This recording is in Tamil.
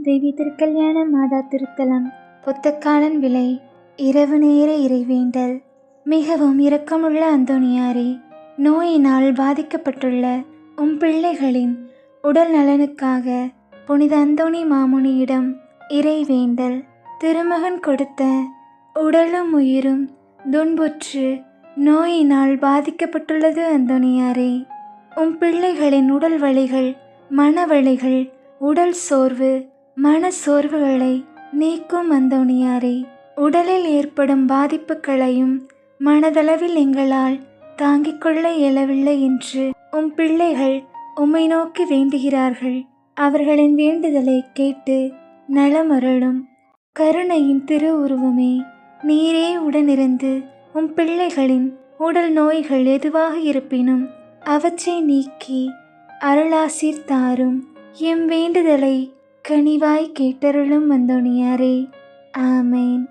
தேவி திருக்கல்யாண மாதா திருத்தலம். பொத்தக்காலன் விலை. இரவு நேர இறைவேண்டல். மிகவும் இரக்கமுள்ள அந்தோணியாரே, நோயினால் பாதிக்கப்பட்டுள்ள உம் பிள்ளைகளின் உடல் நலனுக்காக புனித அந்தோணி மாமுனியிடம் இறைவேண்டல். திருமகன் கொடுத்த உடலும் உயிரும் துன்புற்று நோயினால் பாதிக்கப்பட்டுள்ளது அந்தோணியாரே. உம் பிள்ளைகளின் உடல் வலிகள், மனவலிகள், உடல் சோர்வு, மன சோர்வுகளை நீக்கும் அந்தோணியாரே. உடலில் ஏற்படும் பாதிப்புகளையும் மனதளவில் எங்களால் தாங்கிக் கொள்ள இயலவில்லை என்று உம் பிள்ளைகள் உம்மை நோக்கி வேண்டுகிறார்கள். அவர்களின் வேண்டுதலை கேட்டு நலமருளும். கருணையின் திரு உருவமே, நீரே உடனிருந்து உம் பிள்ளைகளின் உடல் நோய்கள் எதுவாக இருப்பினும் அவற்றை நீக்கி அருளாசீர் தாரும். எம் வேண்டுதலை கனிவாய் கேட்டருளும் அந்தோணியாரே. ஆமேன்.